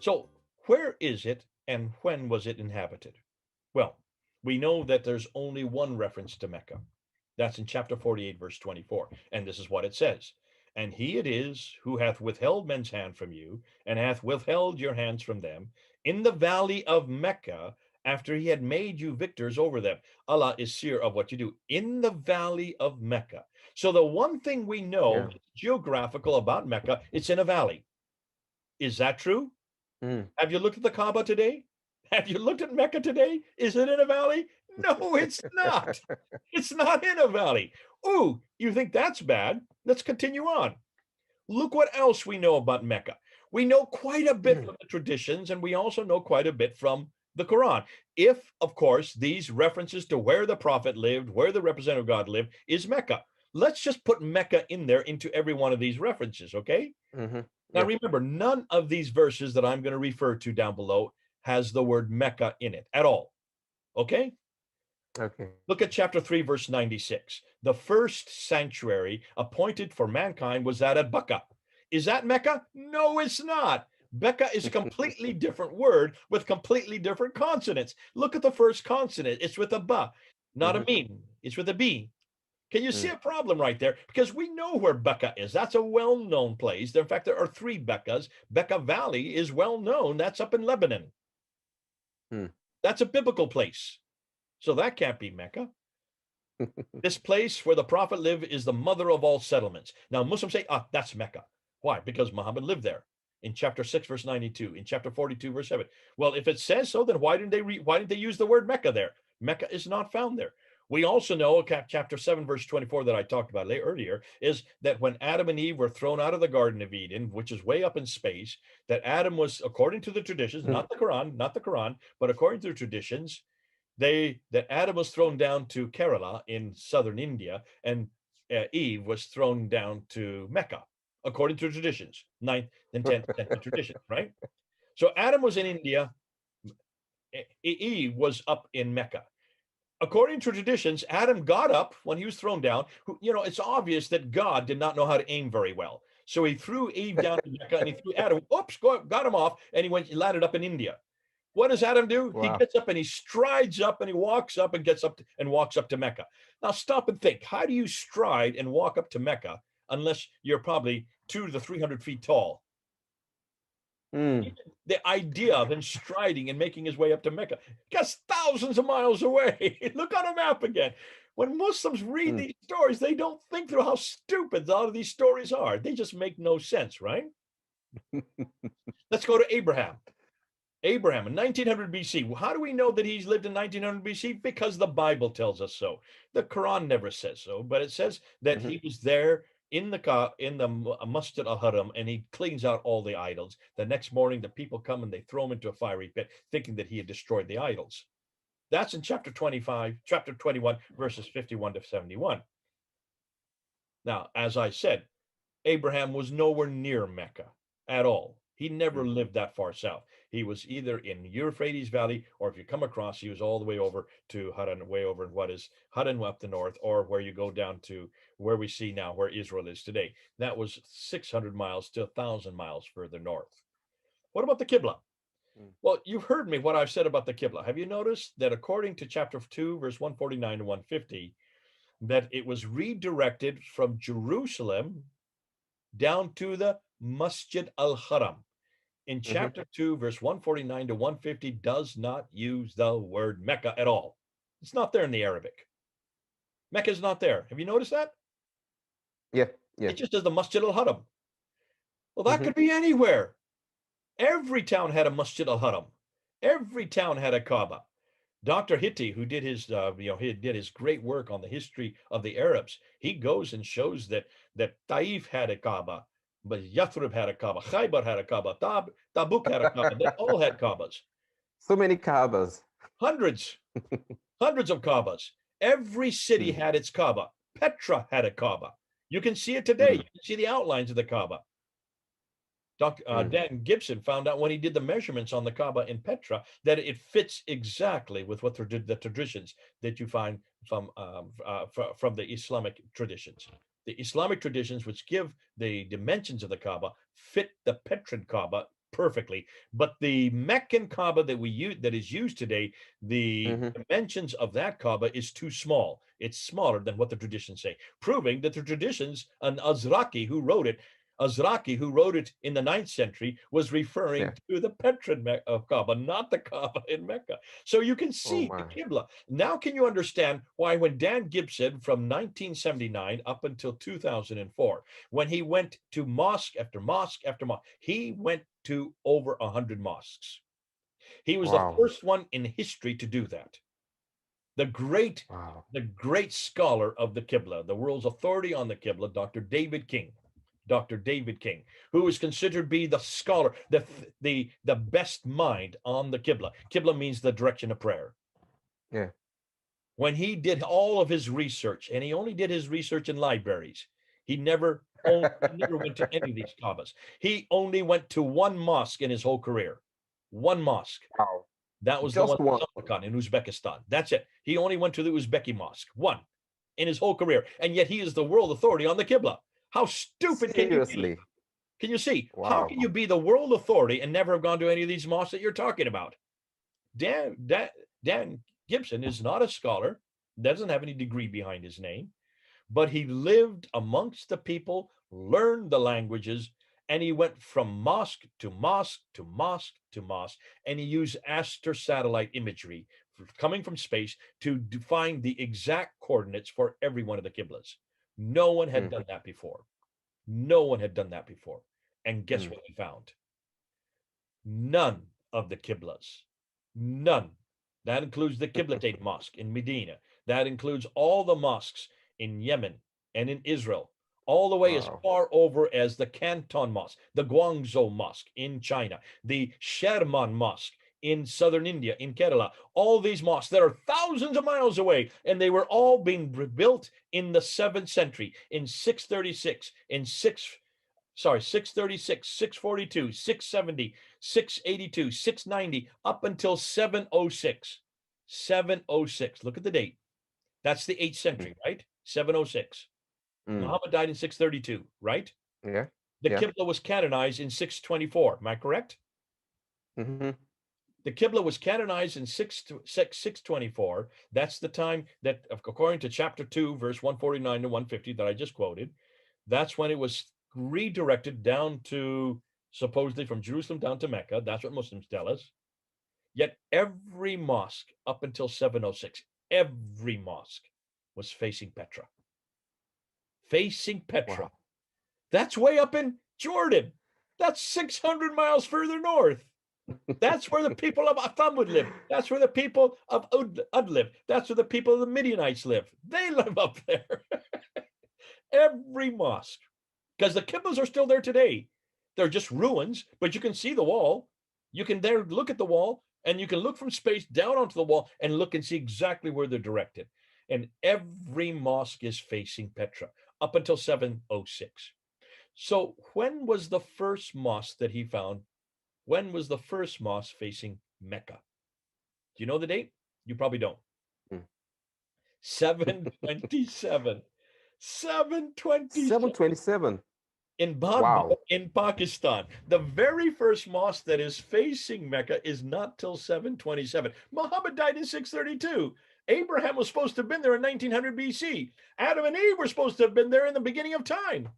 So, where is it and when was it inhabited? Well, we know that there's only one reference to Mecca. That's in chapter 48, verse 24. And this is what it says. And he it is who hath withheld men's hand from you, and hath withheld your hands from them, in the valley of Mecca, after he had made you victors over them. Allah is seer of what you do. In the valley of Mecca. So the one thing we know Yeah. geographical about Mecca, it's in a valley. Is that true? Mm. Have you looked at the Kaaba today? Have you looked at Mecca today? Is it in a valley? No, it's not. It's not in a valley. Ooh, you think that's bad? Let's continue on. Look what else we know about Mecca. We know quite a bit from the traditions, and we also know quite a bit from the Quran. If, of course, these references to where the prophet lived, where the representative of God lived, is Mecca. Let's just put Mecca in there into every one of these references, okay? Mm-hmm. Now, Yeah. remember, none of these verses that I'm going to refer to down below has the word Mecca in it at all. Okay? Okay. Look at chapter 3, verse 96. The first sanctuary appointed for mankind was that at Becca. Is that Mecca? No, it's not. Becca is a completely different word with completely different consonants. Look at the first consonant. It's with a ba, not a Mm-hmm. meme. It's with a b. Can you see Mm. a problem right there? Because we know where Becca is. That's a well-known place. In fact, there are three Beccas. Becca Valley is well known. That's up in Lebanon. Mm. That's a biblical place. So that can't be Mecca. This place where the prophet lived is the mother of all settlements. Now, Muslims say, that's Mecca. Why? Because Muhammad lived there in chapter 6, verse 92, in chapter 42, verse 7. Well, if it says so, then why didn't they use the word Mecca there? Mecca is not found there. We also know chapter 7, verse 24 that I talked about earlier is that when Adam and Eve were thrown out of the Garden of Eden, which is way up in space, that Adam was, according to the traditions, Mm. not the Quran, but according to the traditions, that Adam was thrown down to Kerala in southern India, and Eve was thrown down to Mecca, according to traditions, 9th and 10th century tradition, right? So Adam was in India, Eve was up in Mecca. According to traditions, Adam got up when he was thrown down. It's obvious that God did not know how to aim very well. So he threw Eve down to Mecca and he threw Adam, oops, got him off, and he landed up in India. What does Adam do? He Wow. gets up and he strides up and he walks up and gets up and walks up to Mecca. Now stop and think. How do you stride and walk up to Mecca unless you're probably 200 to 300 feet tall? Mm. The idea of him striding and making his way up to Mecca, gets thousands of miles away. Look on a map again. When Muslims read Mm. these stories, they don't think through how stupid a lot of these stories are. They just make no sense, right? Let's go to Abraham. Abraham in 1900 BC. How do we know that he's lived in 1900 BC? Because the Bible tells us so. The Quran never says so, but it says that Mm-hmm. he was there in the Masjid al-Haram, and he cleans out all the idols. The next morning, the people come and they throw him into a fiery pit, thinking that he had destroyed the idols. That's in chapter 25, chapter 21, verses 51 to 71. Now, as I said, Abraham was nowhere near Mecca at all. He never Mm. lived that far south. He was either in Euphrates Valley, or if you come across, he was all the way over to Haran, way over in what is Haran up the north, or where you go down to where we see now where Israel is today. That was 600 miles to 1,000 miles further north. What about the Qibla? Mm. Well, you've heard me what I've said about the Qibla. Have you noticed that according to chapter 2, verse 149 to 150, that it was redirected from Jerusalem down to the Masjid al-Haram? In Mm-hmm. chapter 2, verse 149 to 150, does not use the word Mecca at all. It's not there in the Arabic. Mecca is not there. Have you noticed that? Yeah. Yeah. It just does the Masjid al-Haram. Well, that Mm-hmm. could be anywhere. Every town had a Masjid al-Haram. Every town had a Kaaba. Dr. Hitti, who did he did his great work on the history of the Arabs, he goes and shows that Taif had a Kaaba, but Yathrib had a Kaaba, Khaybar had a Kaaba, Tabuk had a Kaaba. They all had Kaabas. So many Kaabas. Hundreds, hundreds of Kaabas. Every city Mm. had its Kaaba. Petra had a Kaaba. You can see it today. You Mm. can see the outlines of the Kaaba. Mm. Dan Gibson found out when he did the measurements on the Kaaba in Petra that it fits exactly with what the traditions that you find from the Islamic traditions. The Islamic traditions, which give the dimensions of the Kaaba, fit the Petran Kaaba perfectly. But the Meccan Kaaba that we use, that is used today, the Mm-hmm. dimensions of that Kaaba is too small. It's smaller than what the traditions say, proving that the traditions, an Azraqi, who wrote it in the 9th century, was referring Yeah. to the Petra of Kaaba, not the Kaaba in Mecca. So you can Oh see the my. Qibla. Now, can you understand why when Dan Gibson from 1979 up until 2004, when he went to mosque after mosque after mosque, he went to over 100 mosques. He was the Wow. first one in history to do that. The great, Wow. the great scholar of the Qibla, the world's authority on the Qibla, Dr. David King, who is considered to be the scholar, the best mind on the Qibla. Qibla means the direction of prayer. Yeah. When he did all of his research, and he only did his research in libraries, he never went to any of these Kaabas. He only went to one mosque in his whole career. One mosque. Wow. That was the one Just one. in Samarkand in Uzbekistan. That's it. He only went to the Uzbeki mosque. One in his whole career. And yet he is the world authority on the Qibla. How stupid can you be? Seriously. Can you see? How Wow. can you be the world authority and never have gone to any of these mosques that you're talking about? Dan Gibson is not a scholar, doesn't have any degree behind his name, but he lived amongst the people, learned the languages, and he went from mosque to mosque to mosque to mosque, and he used aster satellite imagery coming from space to find the exact coordinates for every one of the Qiblas. No one had Mm-hmm. done that before. No one had done that before. And guess Mm. what he found? None of the Qiblas. None. That includes the Qiblatain Mosque in Medina. That includes all the mosques in Yemen and in Israel, all the way as Wow. far over as the Canton Mosque, the Guangzhou Mosque in China, the Sherman Mosque in southern India, in Kerala. All these mosques that are thousands of miles away, and they were all being built in the 7th century, in 636, in 636, 642, 670, 682, 690, up until 706. 706. Look at the date. That's the 8th Mm. century, right? 706. Mm. Muhammad died in 632, right? Yeah. The Yeah. Qibla was canonized in 624. Am I correct? Mm-hmm. The Qibla was canonized in 624. That's the time that, according to chapter 2, verse 149 to 150 that I just quoted, that's when it was redirected down to, supposedly from Jerusalem down to Mecca. That's what Muslims tell us. Yet every mosque up until 706, every mosque was facing Petra. Facing Petra. Wow. That's way up in Jordan. That's 600 miles further north. That's where the people of Atham would live. That's where the people of Ud live. That's where the people of the Midianites live. They live up there. Every mosque. Because the Qiblas are still there today. They're just ruins, but you can see the wall. You can there look at the wall, and you can look from space down onto the wall and look and see exactly where they're directed. And every mosque is facing Petra up until 706. So when was the first mosque that he found? When was the first mosque facing Mecca? Do you know the date? You probably don't. Mm. 727. 727 727. in Bhadba Wow. in Pakistan. The very first mosque that is facing Mecca is not till 727. Muhammad died in 632. Abraham was supposed to have been there in 1900 BC. Adam and Eve were supposed to have been there in the beginning of time.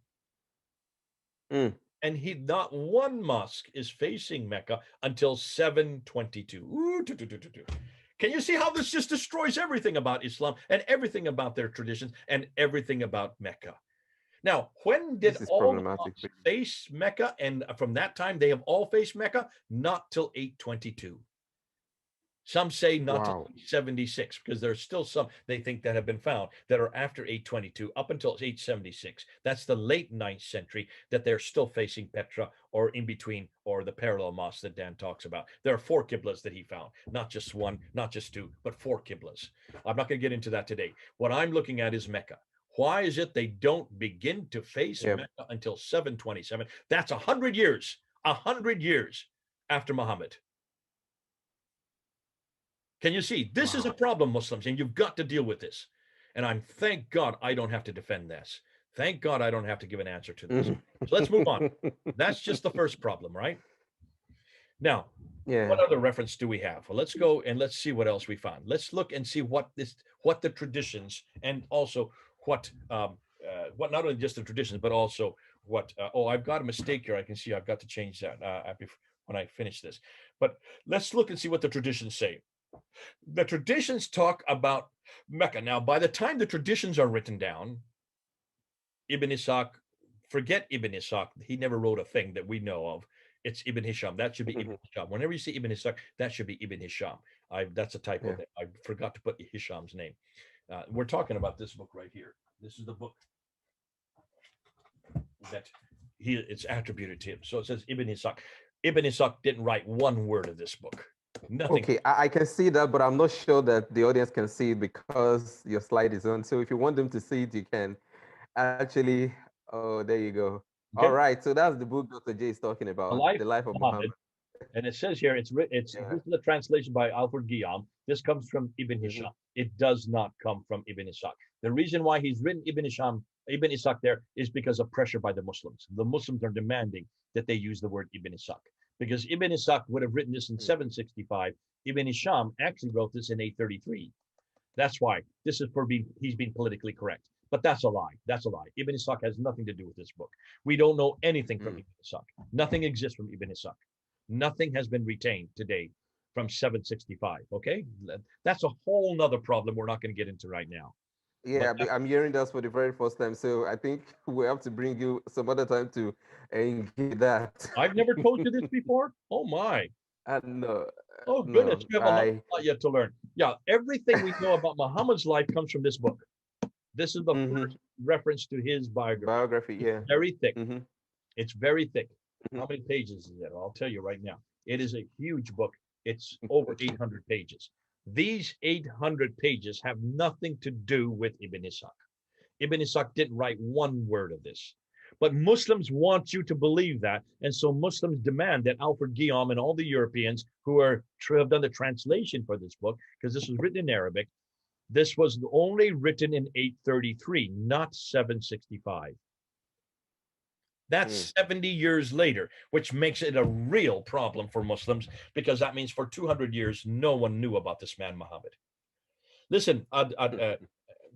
Mm. And not one mosque is facing Mecca until 722. Ooh, can you see how this just destroys everything about Islam and everything about their traditions and everything about Mecca? Now, when did This is all the problematic. mosques face Mecca? And from that time, they have all faced Mecca? Not till 822. Some say not till Wow. 876, because there's still some they think that have been found that are after 822 up until 876. That's the late 9th century that they're still facing Petra or in between or the parallel mosque that Dan talks about. There are 4 Qiblas that he found, not just one, not just 2, but 4 Qiblas. I'm not going to get into that today. What I'm looking at is Mecca. Why is it they don't begin to face Yeah. Mecca until 727? That's 100 years, 100 years after Muhammad. Can you see? This is a Wow. problem, Muslims, and you've got to deal with this. And I'm thank God I don't have to defend this. Thank God I don't have to give an answer to this. Mhm. So let's move on. That's just the first problem, right? Now, Yeah. what other reference do we have? Well, let's go and let's see what else we found. Let's look and see what the traditions, and also what not only just the traditions, but also what. Oh, I've got a mistake here. I can see I've got to change that when I finish this. But let's look and see what the traditions say. The traditions talk about Mecca. Now, by the time the traditions are written down, Ibn Ishaq, forget Ibn Ishaq. He never wrote a thing that we know of. It's Ibn Hisham. That should be Ibn Hisham. Whenever you see Ibn Ishaq, that should be Ibn Hisham. That's a typo. Yeah. There. I forgot to put Hisham's name. We're talking about this book right here. This is the book that it's attributed to him. So it says Ibn Ishaq. Ibn Ishaq didn't write one word of this book. Nothing. Okay, I can see that, but I'm not sure that the audience can see it because your slide is on. So if you want them to see it, you can actually. Oh, there you go. All Okay. right, so that's the book Dr. J is talking The about, life the life of of Muhammad. Muhammad. And it says here, it's Yeah. this is a translation by Alfred Guillaume. This comes from Ibn Hisham. It does not come from Ibn Ishaq. The reason why he's written Ibn Ishaq there is because of pressure by the Muslims. The Muslims are demanding that they use the word Ibn Ishaq, because Ibn Ishaq would have written this in 765. Ibn Hisham actually wrote this in 833. That's why this is he's being politically correct. But that's a lie. That's a lie. Ibn Ishaq has nothing to do with this book. We don't know anything from Ibn Ishaq. Nothing exists from Ibn Ishaq. Nothing has been retained today from 765. Okay, that's a whole nother problem we're not going to get into right now. Yeah, I'm hearing that for the very first time, so I think we have to bring you some other time to engage that. I've never told you this before. Oh my. No, Oh goodness, no, we have a lot yet to learn. Yeah, everything we know about Muhammad's life comes from this book. This is the first reference to his biography. biography. Yeah. Very thick. Mm-hmm. It's very thick. How many pages is it? I'll tell you right now. It is a huge book. It's over 800 pages. These 800 pages have nothing to do with Ibn Ishaq. Ibn Ishaq didn't write one word of this. But Muslims want you to believe that. And so Muslims demand that Alfred Guillaume and all the Europeans who have done the translation for this book, because this was written in Arabic, this was only written in 833, not 765. That's 70 years later, which makes it a real problem for Muslims, because that means for 200 years, no one knew about this man, Muhammad. Listen,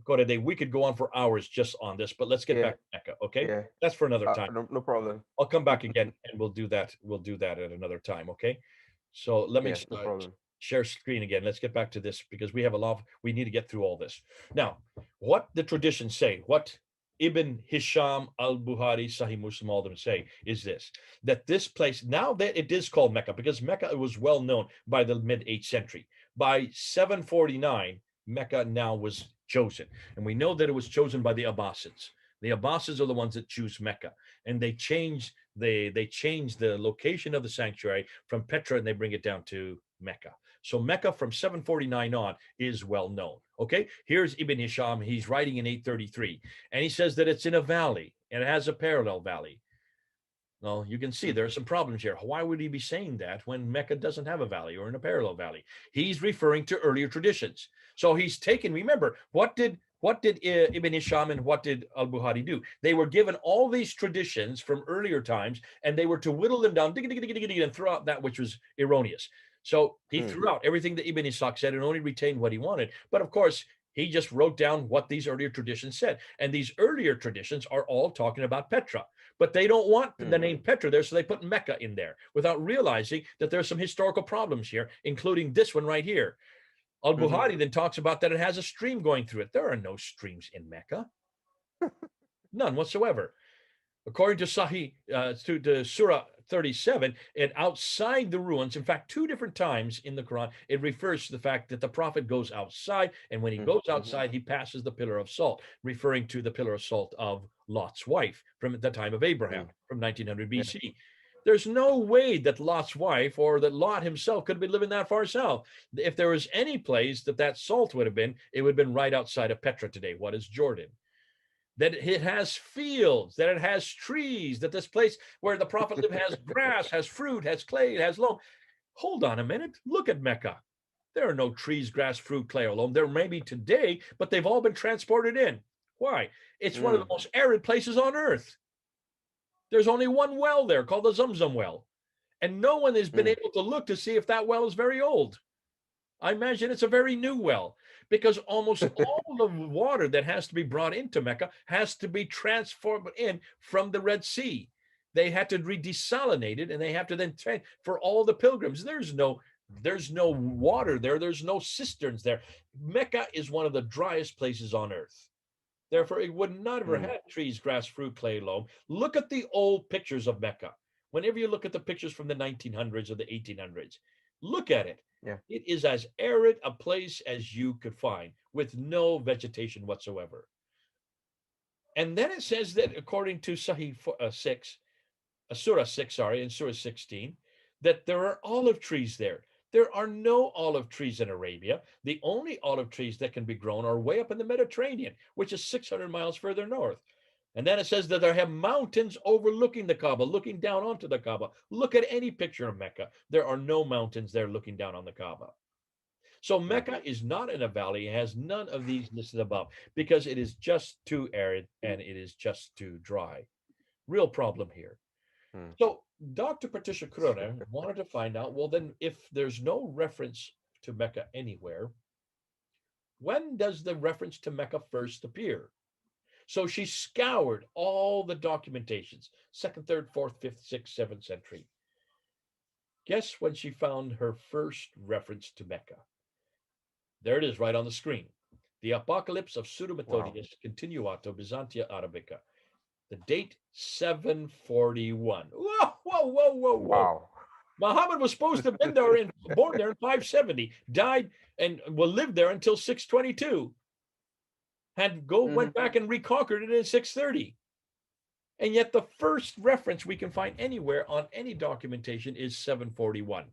Corede, we could go on for hours just on this, but let's get back to Mecca, okay? Yeah. That's for another time. No problem. I'll come back again and we'll do that. We'll do that at another time, okay? So let me no problem. share screen again. Let's get back to this, because we have a lot. We need to get through all this. Now, what the traditions say, what Ibn Hisham al-Buhari, Sahih Muslim, all of them say is this: that this place, now that it is called Mecca, because Mecca was well known by the mid-8th century. By 749, Mecca now was chosen. And we know that it was chosen by the Abbasids. The Abbasids are the ones that choose Mecca. And they change the location of the sanctuary from Petra, and they bring it down to Mecca. So Mecca from 749 on is well known. Okay, here's Ibn Hisham. He's writing in 833, and he says that it's in a valley and it has a parallel valley. Well, you can see there are some problems here. Why would he be saying that when Mecca doesn't have a valley or in a parallel valley? He's referring to earlier traditions. So he's taken, remember, what did Ibn Hisham and what did al-Buhari do? They were given all these traditions from earlier times, and they were to whittle them down and throw out that which was erroneous. So he threw out everything that Ibn Ishaq said and only retained what he wanted. But of course, he just wrote down what these earlier traditions said. And these earlier traditions are all talking about Petra. But they don't want the name Petra there, so they put Mecca in there without realizing that there's some historical problems here, including this one right here. Al-Buhari then talks about that it has a stream going through it. There are no streams in Mecca. None whatsoever. According to Sahih, to Surah 37, and outside the ruins, in fact, 2 different times in the Quran, it refers to the fact that the prophet goes outside, and when he goes outside, he passes the pillar of salt, referring to the pillar of salt of Lot's wife from the time of Abraham, from 1900 BC. There's no way that Lot's wife or that Lot himself could have been living that far south. If there was any place that salt would have been, it would have been right outside of Petra today. What is Jordan? That it has fields, that it has trees, that this place where the prophet lived has grass, has fruit, has clay, has loam. Hold on a minute. Look at Mecca. There are no trees, grass, fruit, clay, or loam. There may be today, but they've all been transported in. Why? It's one of the most arid places on earth. There's only one well there called the Zamzam well. And no one has been Mm. able to look to see if that well is very old. I imagine it's a very new well because almost all the water that has to be brought into Mecca has to be transformed in from the Red Sea. They had to redesalinate it, and they have to then for all the pilgrims. There's no water there. There's no cisterns there. Mecca is one of the driest places on earth. Therefore, it would not have Mm. had trees, grass, fruit, clay, loam. Look at the old pictures of Mecca. Whenever you look at the pictures from the 1900s or the 1800s, look at it. Yeah. It is as arid a place as you could find with no vegetation whatsoever. And then it says that according to Sahih 6, Surah 6, sorry, in Surah 16, that there are olive trees there. There are no olive trees in Arabia. The only olive trees that can be grown are way up in the Mediterranean, which is 600 miles further north. And then it says that they have mountains overlooking the Kaaba, looking down onto the Kaaba. Look at any picture of Mecca. There are no mountains there looking down on the Kaaba. So Mm. Mecca is not in a valley. It has none of these listed above because it is just too arid and it is just too dry. Real problem here. Mm. So Dr. Patricia Kroner wanted to find out, well, then if there's no reference to Mecca anywhere, when does the reference to Mecca first appear? So she scoured all the documentations, second, third, fourth, fifth, sixth, seventh century. Guess when she found her first reference to Mecca? There it is right on the screen. The Apocalypse of Wow. Pseudo-Methodius Continuato Byzantia Arabica. The date 741. Whoa, whoa, whoa, whoa, whoa. Wow. Muhammad was supposed to have been there born there in 570, died and will live there until 622. Hmm. Went back and reconquered it in 630. And yet the first reference we can find anywhere on any documentation is 741.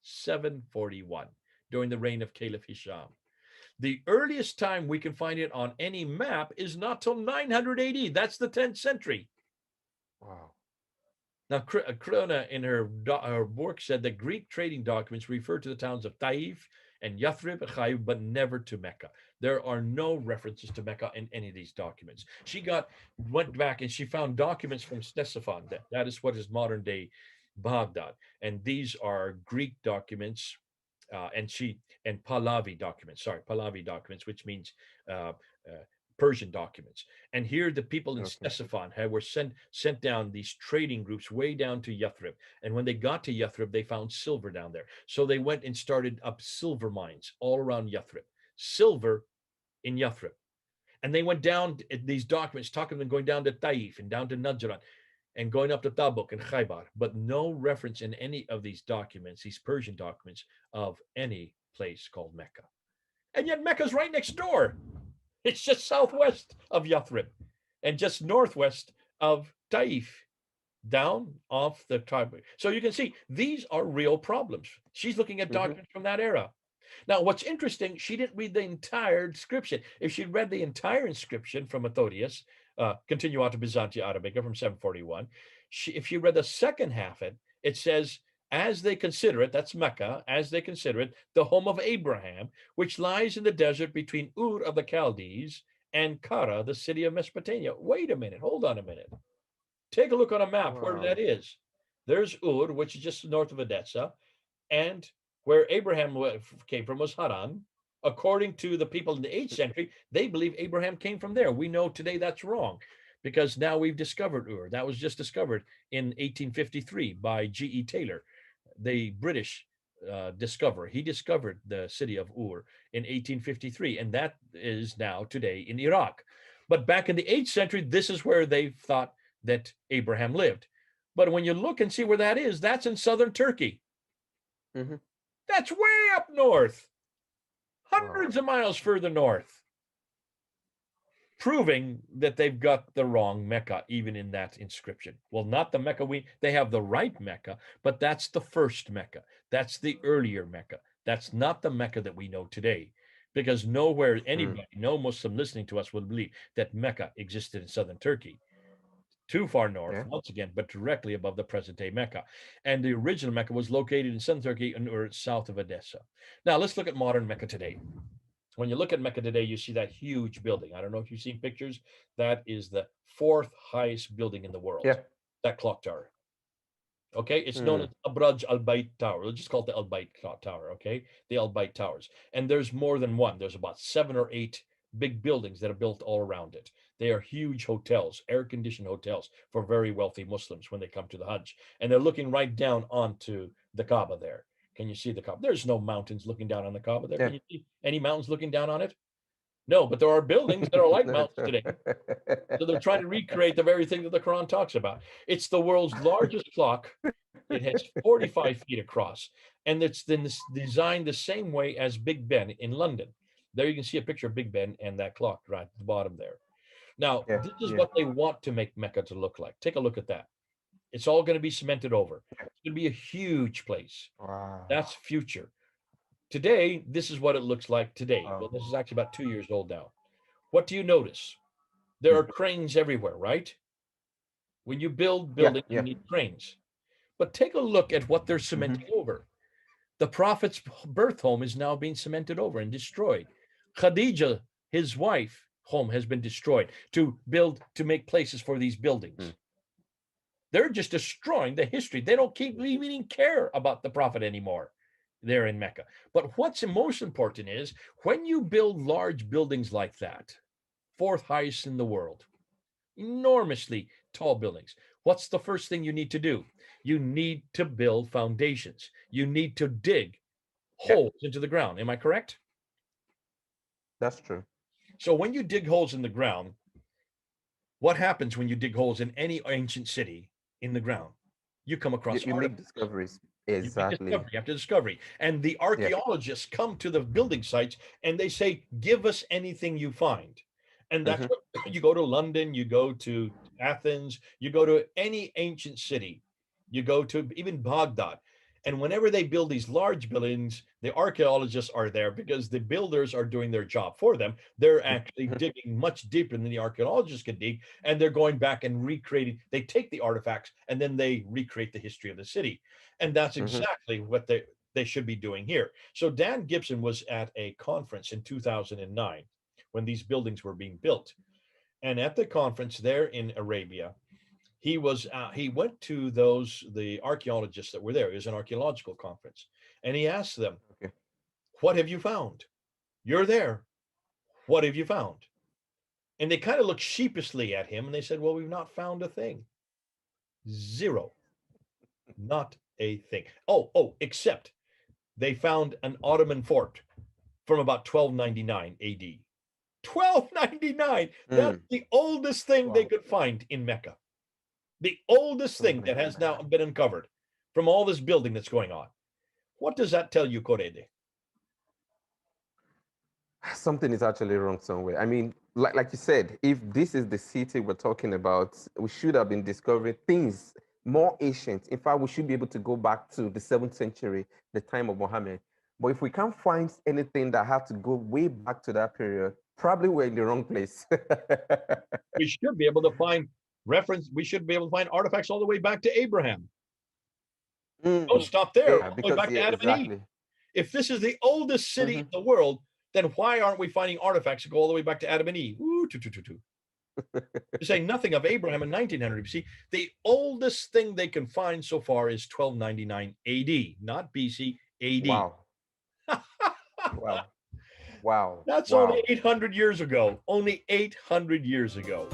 741 during the reign of Caliph Hisham. The earliest time we can find it on any map is not till 900 AD. That's the 10th century. Wow. Now, Krona in her work said that Greek trading documents refer to the towns of Taif and Yathrib and Chayv, but never to Mecca. There are no references to Mecca in any of these documents. She went back and she found documents from Ctesiphon. That is what is modern day Baghdad, and these are Greek documents, and Pahlavi documents. Sorry, Pahlavi documents, which means uh, uh, Persian documents. And here, the people in Okay. Ctesiphon were sent down these trading groups way down to Yathrib. And when they got to Yathrib, they found silver down there. So they went and started up silver mines all around Yathrib. Silver in Yathrib. And they went down these documents, talking them going down to Taif and down to Najran and going up to Tabuk and Khaybar, but no reference in any of these documents, these Persian documents, of any place called Mecca. And yet Mecca's right next door. It's just southwest of Yathrib and just northwest of Taif, down off the tribe. So you can see these are real problems. She's looking at Hmm. documents from that era. Now, what's interesting, she didn't read the entire inscription. If she'd read the entire inscription from Methodius, Continuata Byzantia Arabica from 741, if she read the second half of it, it says, as they consider it, that's Mecca, as they consider it, the home of Abraham, which lies in the desert between Ur of the Chaldees and Kara, the city of Mesopotamia. Wait a minute, hold on a minute. Take a look on a map where that Wow. is. There's Ur, which is just north of Edessa, and where Abraham came from was Haran. According to the people in the 8th century, they believe Abraham came from there. We know today that's wrong because now we've discovered Ur. That was just discovered in 1853 by G.E. Taylor, the British discoverer. He discovered the city of Ur in 1853, and that is now today in Iraq. But back in the 8th century, this is where they thought that Abraham lived. But when you look and see where that is, that's in southern Turkey. Hmm. That's way up north, Wow. hundreds of miles further north, proving that they've got the wrong Mecca, even in that inscription. Well, not the Mecca they have the right Mecca, but that's the first Mecca. That's the earlier Mecca. That's not the Mecca that we know today. Because nowhere Mm. anybody, no Muslim listening to us would believe that Mecca existed in southern Turkey. Too far north, Yeah. once again, but directly above the present day Mecca. And the original Mecca was located in southern Turkey or south of Edessa. Now, let's look at modern Mecca today. When you look at Mecca today, you see that huge building. I don't know if you've seen pictures. That is the fourth highest building in the world, Yeah. that clock tower. Okay, it's known as Mm. Abraj Al Bait Tower. Let's just call it the Al Bait Tower. Okay, the Al Bait Towers, and there's more than one. There's about 7 or 8 big buildings that are built all around it. They are huge hotels, air-conditioned hotels for very wealthy Muslims when they come to the Hajj, and they're looking right down onto the Kaaba. There, can you see the Kaaba? There's no mountains looking down on the Kaaba. There, Yeah. can you see any mountains looking down on it? No, but there are buildings that are like Not mountains at today. all. So they're trying to recreate the very thing that the Quran talks about. It's the world's largest clock. It has 45 feet across, and it's then designed the same way as Big Ben in London. There you can see a picture of Big Ben and that clock right at the bottom there. Now, Yeah, this is yeah. what they want to make Mecca to look like. Take a look at that. It's all going to be cemented over. It's going to be a huge place. Wow. That's future. Today, this is what it looks like today. Wow. Well, this is actually about 2 years old now. What do you notice? There Mm. are cranes everywhere, right? When you build Yeah, buildings, you yeah. need cranes. But take a look at what they're Hmm. cementing over. The Prophet's birth home is now being cemented over and destroyed. Khadija, his wife, home has been destroyed to make places for these buildings. Mm. They're just destroying the history. They don't keep even care about the Prophet anymore there in Mecca. But what's most important is when you build large buildings like that, fourth highest in the world, enormously tall buildings. What's the first thing you need to do? You need to build foundations. You need to dig Yeah, holes into the ground. Am I correct? that's true. So when you dig holes in the ground, what happens when you dig holes in any ancient city in the ground? You come across You make artifacts. discoveries. You make Exactly. discovery after discovery. And the Yeah. archaeologists come to the building sites and they say, give us anything you find. And that's Hmm. what you go to London, you go to Athens, you go to any ancient city, you go to even Baghdad. And whenever they build these large buildings, the archaeologists are there because the builders are doing their job for them. They're actually Hmm. digging much deeper than the archaeologists can dig, and they're going back and recreating. They take the artifacts and then they recreate the history of the city. And that's Hmm. exactly what they should be doing here. So Dan Gibson was at a conference in 2009 when these buildings were being built. And at the conference there in Arabia, he went to the archaeologists that were there. It was an archaeological conference, and he asked them, Okay. "What have you found? You're there. What have you found?" And they kind of looked sheepishly at him, and they said, "Well, we've not found a thing. Zero. Not a thing. Except they found an Ottoman fort from about 1299 AD. 1299. That's Mm. the oldest thing they Wow. could find in Mecca. The oldest thing that has now 1299. been uncovered from all this building that's going on. What does that tell you, Corede? Something is actually wrong somewhere. I mean, like you said, if this is the city we're talking about, we should have been discovering things more ancient. In fact, we should be able to go back to the 7th century, the time of Muhammad. But if we can't find anything that have to go way back to that period, probably we're in the wrong place. We should be able to find reference. We should be able to find artifacts all the way back to Abraham. Don't Mm. stop there. Yeah, All the way because back yeah, to Adam and Eve. exactly. If this is the oldest city in Hmm. the world, then why aren't we finding artifacts that go all the way back to Adam and Eve? Ooh, to say nothing of Abraham in 1900. You see, the oldest thing they can find so far is 1299 AD, not BC, AD. Wow. Wow. Wow. That's only Wow. 800 years ago. Only 800 years ago.